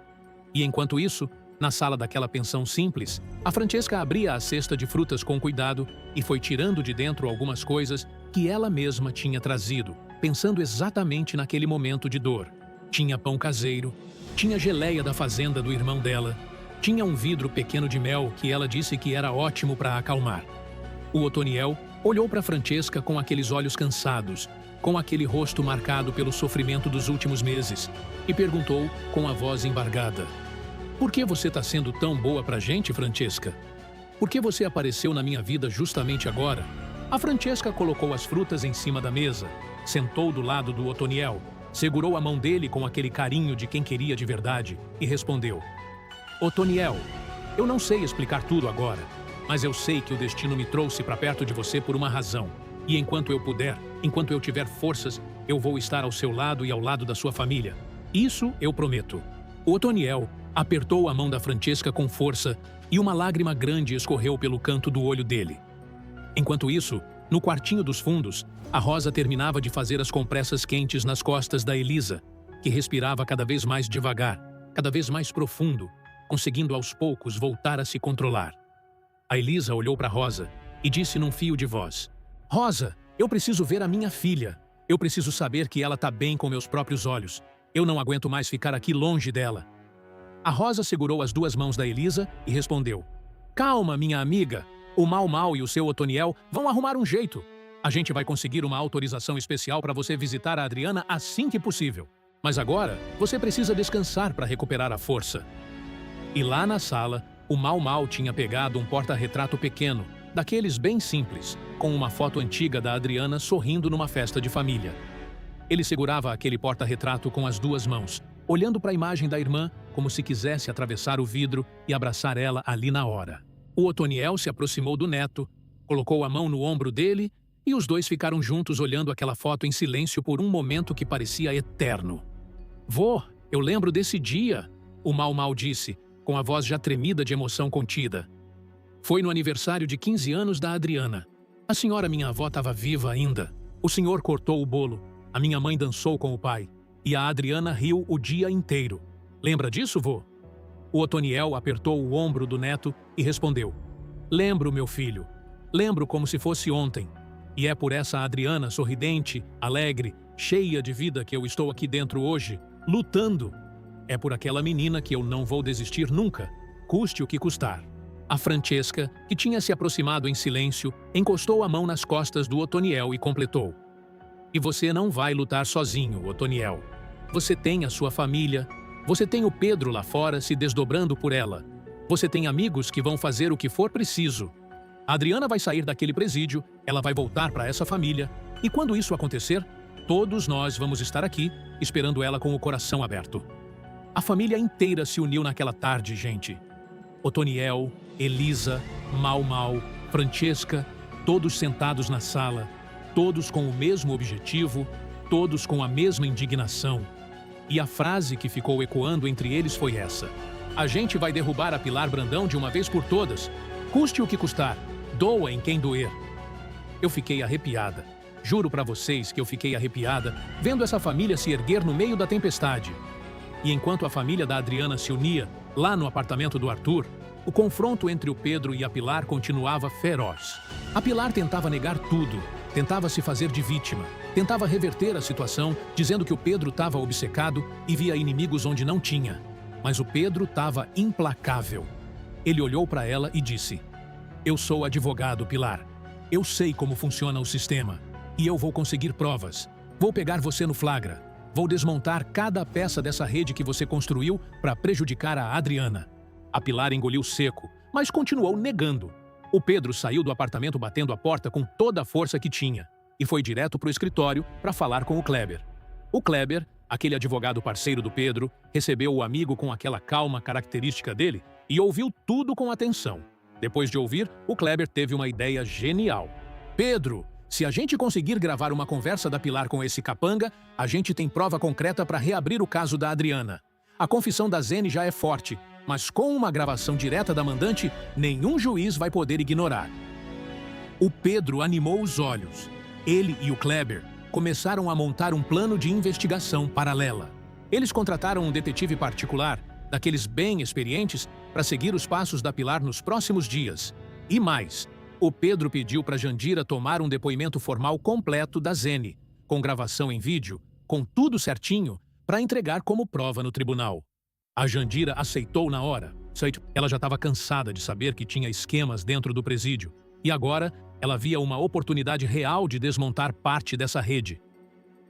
E enquanto isso, na sala daquela pensão simples, a Francesca abria a cesta de frutas com cuidado e foi tirando de dentro algumas coisas que ela mesma tinha trazido, pensando exatamente naquele momento de dor. Tinha pão caseiro, Tinha geleia da fazenda do irmão dela. Tinha um vidro pequeno de mel que ela disse que era ótimo para acalmar. O Otoniel olhou para Francesca com aqueles olhos cansados, com aquele rosto marcado pelo sofrimento dos últimos meses, e perguntou com a voz embargada: "Por que você está sendo tão boa pra gente, Francesca? Por que você apareceu na minha vida justamente agora?" A Francesca colocou as frutas em cima da mesa, sentou do lado do Otoniel, segurou a mão dele com aquele carinho de quem queria de verdade e respondeu: "Otoniel, eu não sei explicar tudo agora, mas eu sei que o destino me trouxe para perto de você por uma razão. E enquanto eu puder, enquanto eu tiver forças, eu vou estar ao seu lado e ao lado da sua família. Isso eu prometo." O Otoniel apertou a mão da Francesca com força e uma lágrima grande escorreu pelo canto do olho dele. Enquanto isso, no quartinho dos fundos, a Rosa terminava de fazer as compressas quentes nas costas da Elisa, que respirava cada vez mais devagar, cada vez mais profundo, conseguindo aos poucos voltar a se controlar. A Elisa olhou para Rosa e disse num fio de voz: "Rosa, eu preciso ver a minha filha. Eu preciso saber que ela está bem com meus próprios olhos. Eu não aguento mais ficar aqui longe dela." A Rosa segurou as duas mãos da Elisa e respondeu: "Calma, minha amiga. O Mau Mau e o seu Otoniel vão arrumar um jeito. A gente vai conseguir uma autorização especial para você visitar a Adriana assim que possível. Mas agora, você precisa descansar para recuperar a força." E lá na sala, o Mau Mau tinha pegado um porta-retrato pequeno, daqueles bem simples, com uma foto antiga da Adriana sorrindo numa festa de família. Ele segurava aquele porta-retrato com as duas mãos, olhando para a imagem da irmã como se quisesse atravessar o vidro e abraçar ela ali na hora. O Otoniel se aproximou do neto, colocou a mão no ombro dele e os dois ficaram juntos olhando aquela foto em silêncio por um momento que parecia eterno. "Vô, eu lembro desse dia", o Mau Mau disse, com a voz já tremida de emoção contida. "Foi no aniversário de 15 anos da Adriana. A senhora minha avó estava viva ainda. O senhor cortou o bolo, a minha mãe dançou com o pai, e a Adriana riu o dia inteiro. Lembra disso, vô?" O Otoniel apertou o ombro do neto e respondeu: "Lembro, meu filho. Lembro como se fosse ontem. E é por essa Adriana sorridente, alegre, cheia de vida que eu estou aqui dentro hoje, lutando. É por aquela menina que eu não vou desistir nunca, custe o que custar." A Francesca, que tinha se aproximado em silêncio, encostou a mão nas costas do Otoniel e completou: "E você não vai lutar sozinho, Otoniel. Você tem a sua família, você tem o Pedro lá fora se desdobrando por ela. Você tem amigos que vão fazer o que for preciso. A Adriana vai sair daquele presídio, ela vai voltar para essa família, e quando isso acontecer, todos nós vamos estar aqui, esperando ela com o coração aberto." A família inteira se uniu naquela tarde, gente. Otoniel, Elisa, Mau Mau, Francesca, todos sentados na sala, todos com o mesmo objetivo, todos com a mesma indignação. E a frase que ficou ecoando entre eles foi essa: "A gente vai derrubar a Pilar Brandão de uma vez por todas. Custe o que custar, doa em quem doer." Eu fiquei arrepiada. Juro pra vocês que eu fiquei arrepiada vendo essa família se erguer no meio da tempestade. E enquanto a família da Adriana se unia, lá no apartamento do Arthur, o confronto entre o Pedro e a Pilar continuava feroz. A Pilar tentava negar tudo, tentava se fazer de vítima, tentava reverter a situação, dizendo que o Pedro estava obcecado e via inimigos onde não tinha. Mas o Pedro estava implacável. Ele olhou para ela e disse: "Eu sou advogado, Pilar. Eu sei como funciona o sistema. E eu vou conseguir provas. Vou pegar você no flagra. Vou desmontar cada peça dessa rede que você construiu para prejudicar a Adriana." A Pilar engoliu seco, mas continuou negando. O Pedro saiu do apartamento batendo a porta com toda a força que tinha e foi direto para o escritório para falar com o Kleber. O Kleber, aquele advogado parceiro do Pedro, recebeu o amigo com aquela calma característica dele e ouviu tudo com atenção. Depois de ouvir, o Kleber teve uma ideia genial. "Pedro, se a gente conseguir gravar uma conversa da Pilar com esse capanga, a gente tem prova concreta para reabrir o caso da Adriana. A confissão da Zene já é forte, mas com uma gravação direta da mandante, nenhum juiz vai poder ignorar." O Pedro animou os olhos. Ele e o Kleber começaram a montar um plano de investigação paralela. Eles contrataram um detetive particular, daqueles bem experientes, para seguir os passos da Pilar nos próximos dias. E mais, o Pedro pediu para Jandira tomar um depoimento formal completo da Zene, com gravação em vídeo, com tudo certinho, para entregar como prova no tribunal. A Jandira aceitou na hora. Ela já estava cansada de saber que tinha esquemas dentro do presídio. E agora, ela via uma oportunidade real de desmontar parte dessa rede.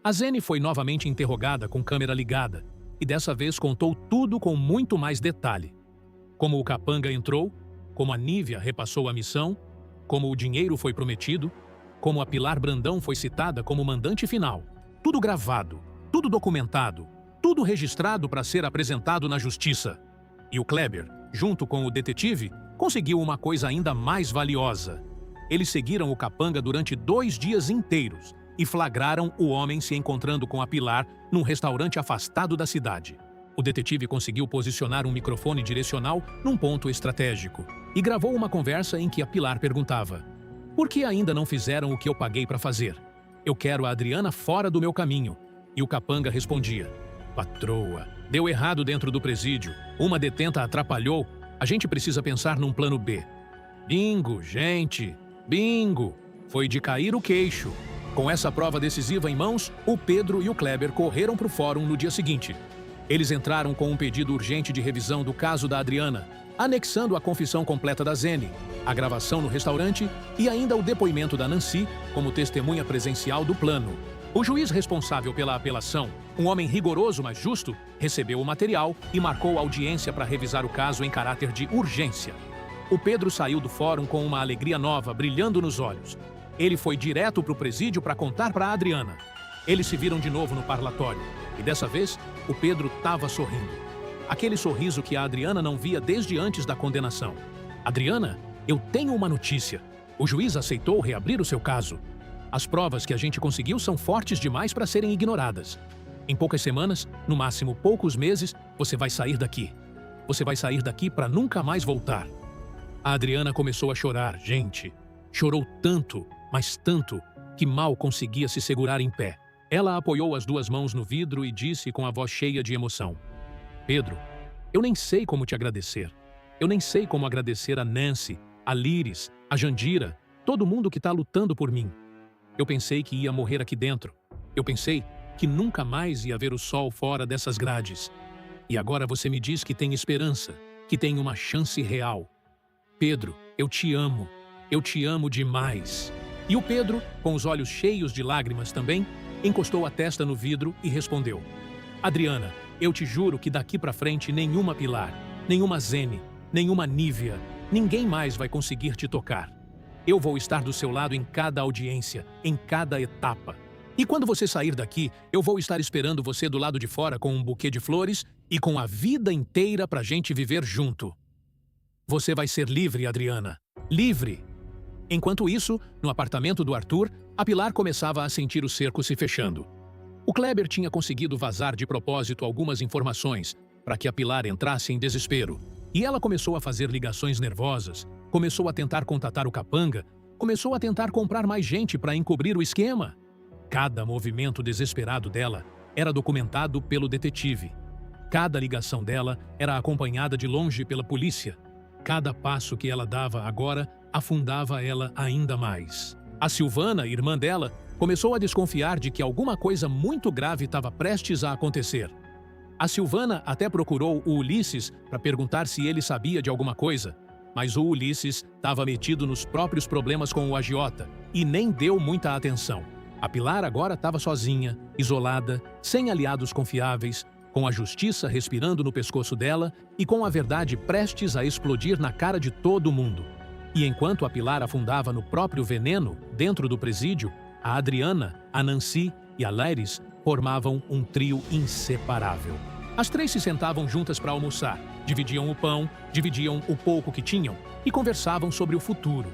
A Zene foi novamente interrogada com câmera ligada. E dessa vez contou tudo com muito mais detalhe. Como o capanga entrou, como a Nívia repassou a missão, como o dinheiro foi prometido, como a Pilar Brandão foi citada como mandante final. Tudo gravado, tudo documentado, tudo registrado para ser apresentado na justiça. E o Kleber, junto com o detetive, conseguiu uma coisa ainda mais valiosa. Eles seguiram o capanga durante 2 dias inteiros e flagraram o homem se encontrando com a Pilar num restaurante afastado da cidade. O detetive conseguiu posicionar um microfone direcional num ponto estratégico e gravou uma conversa em que a Pilar perguntava: "Por que ainda não fizeram o que eu paguei para fazer? Eu quero a Adriana fora do meu caminho." E o capanga respondia: "Patroa, deu errado dentro do presídio. Uma detenta atrapalhou. A gente precisa pensar num plano B." Bingo, gente! Bingo! Foi de cair o queixo. Com essa prova decisiva em mãos, o Pedro e o Kleber correram para o fórum no dia seguinte. Eles entraram com um pedido urgente de revisão do caso da Adriana, anexando a confissão completa da Zene, a gravação no restaurante e ainda o depoimento da Nancy como testemunha presencial do plano. O juiz responsável pela apelação, um homem rigoroso mas justo, recebeu o material e marcou audiência para revisar o caso em caráter de urgência. O Pedro saiu do fórum com uma alegria nova brilhando nos olhos. Ele foi direto para o presídio para contar para a Adriana. Eles se viram de novo no parlatório e dessa vez o Pedro estava sorrindo. Aquele sorriso que a Adriana não via desde antes da condenação. "Adriana, eu tenho uma notícia. O juiz aceitou reabrir o seu caso. As provas que a gente conseguiu são fortes demais para serem ignoradas. Em poucas semanas, no máximo poucos meses, você vai sair daqui. Você vai sair daqui para nunca mais voltar." A Adriana começou a chorar, gente. Chorou tanto, mas tanto, que mal conseguia se segurar em pé. Ela apoiou as 2 mãos no vidro e disse com a voz cheia de emoção: "Pedro, eu nem sei como te agradecer. Eu nem sei como agradecer a Nancy, a Liris, a Jandira, todo mundo que está lutando por mim. Eu pensei que ia morrer aqui dentro. Eu pensei que nunca mais ia ver o sol fora dessas grades. E agora você me diz que tem esperança, que tem uma chance real. Pedro, eu te amo. Eu te amo demais." E o Pedro, com os olhos cheios de lágrimas também, encostou a testa no vidro e respondeu: "Adriana, eu te juro que daqui pra frente nenhuma Pilar, nenhuma Zene, nenhuma Nívia, ninguém mais vai conseguir te tocar. Eu vou estar do seu lado em cada audiência, em cada etapa. E quando você sair daqui, eu vou estar esperando você do lado de fora com um buquê de flores e com a vida inteira pra gente viver junto. Você vai ser livre, Adriana. Livre!" Enquanto isso, no apartamento do Arthur, a Pilar começava a sentir o cerco se fechando. O Kleber tinha conseguido vazar de propósito algumas informações para que a Pilar entrasse em desespero. E ela começou a fazer ligações nervosas, começou a tentar contatar o capanga, começou a tentar comprar mais gente para encobrir o esquema. Cada movimento desesperado dela era documentado pelo detetive. Cada ligação dela era acompanhada de longe pela polícia. Cada passo que ela dava agora afundava ela ainda mais. A Silvana, irmã dela, começou a desconfiar de que alguma coisa muito grave estava prestes a acontecer. A Silvana até procurou o Ulisses para perguntar se ele sabia de alguma coisa, mas o Ulisses estava metido nos próprios problemas com o agiota e nem deu muita atenção. A Pilar agora estava sozinha, isolada, sem aliados confiáveis, com a justiça respirando no pescoço dela e com a verdade prestes a explodir na cara de todo mundo. E enquanto a Pilar afundava no próprio veneno dentro do presídio, a Adriana, a Nancy e a Liris formavam um trio inseparável. As 3 se sentavam juntas para almoçar, dividiam o pão, dividiam o pouco que tinham e conversavam sobre o futuro.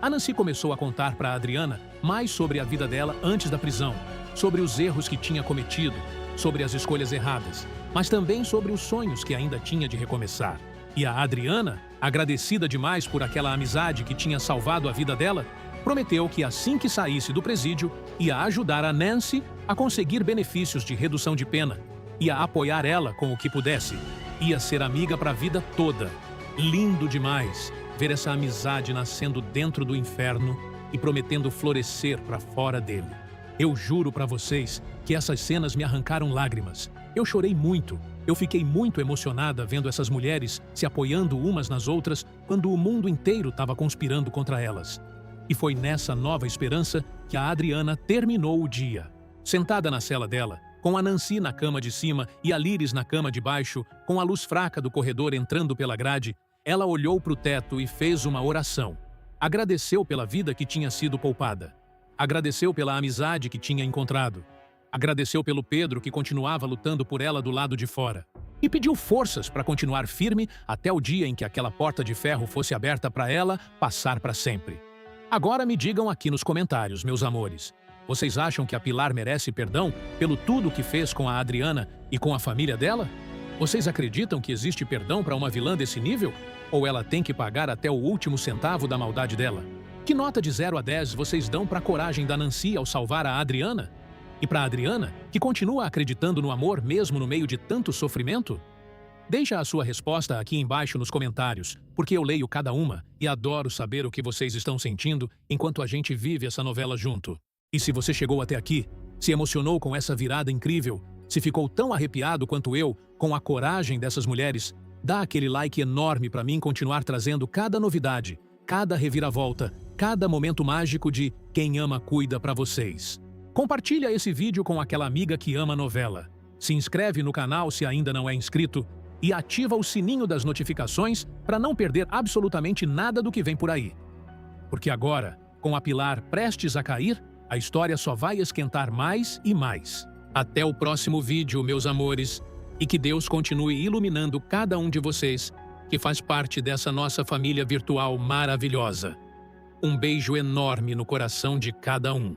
A Nancy começou a contar para a Adriana mais sobre a vida dela antes da prisão, sobre os erros que tinha cometido, sobre as escolhas erradas, mas também sobre os sonhos que ainda tinha de recomeçar. E a Adriana, agradecida demais por aquela amizade que tinha salvado a vida dela, prometeu que assim que saísse do presídio, ia ajudar a Nancy a conseguir benefícios de redução de pena, ia apoiar ela com o que pudesse, ia ser amiga para a vida toda. Lindo demais ver essa amizade nascendo dentro do inferno e prometendo florescer para fora dele. Eu juro para vocês que essas cenas me arrancaram lágrimas. Eu chorei muito. Eu fiquei muito emocionada vendo essas mulheres se apoiando umas nas outras quando o mundo inteiro estava conspirando contra elas. E foi nessa nova esperança que a Adriana terminou o dia. Sentada na cela dela, com a Nancy na cama de cima e a Liris na cama de baixo, com a luz fraca do corredor entrando pela grade, ela olhou para o teto e fez uma oração. Agradeceu pela vida que tinha sido poupada. Agradeceu pela amizade que tinha encontrado. Agradeceu pelo Pedro que continuava lutando por ela do lado de fora. E pediu forças para continuar firme até o dia em que aquela porta de ferro fosse aberta para ela passar para sempre. Agora me digam aqui nos comentários, meus amores. Vocês acham que a Pilar merece perdão pelo tudo que fez com a Adriana e com a família dela? Vocês acreditam que existe perdão para uma vilã desse nível? Ou ela tem que pagar até o último centavo da maldade dela? Que nota de 0 a 10 vocês dão para a coragem da Nancy ao salvar a Adriana? E para a Adriana, que continua acreditando no amor mesmo no meio de tanto sofrimento? Deixa a sua resposta aqui embaixo nos comentários, porque eu leio cada uma e adoro saber o que vocês estão sentindo enquanto a gente vive essa novela junto. E se você chegou até aqui, se emocionou com essa virada incrível, se ficou tão arrepiado quanto eu com a coragem dessas mulheres, dá aquele like enorme para mim continuar trazendo cada novidade, cada reviravolta, cada momento mágico de Quem Ama Cuida para vocês. Compartilha esse vídeo com aquela amiga que ama a novela. Se inscreve no canal se ainda não é inscrito e ativa o sininho das notificações para não perder absolutamente nada do que vem por aí. Porque agora, com a Pilar prestes a cair, a história só vai esquentar mais e mais. Até o próximo vídeo, meus amores, e que Deus continue iluminando cada um de vocês que faz parte dessa nossa família virtual maravilhosa. Um beijo enorme no coração de cada um.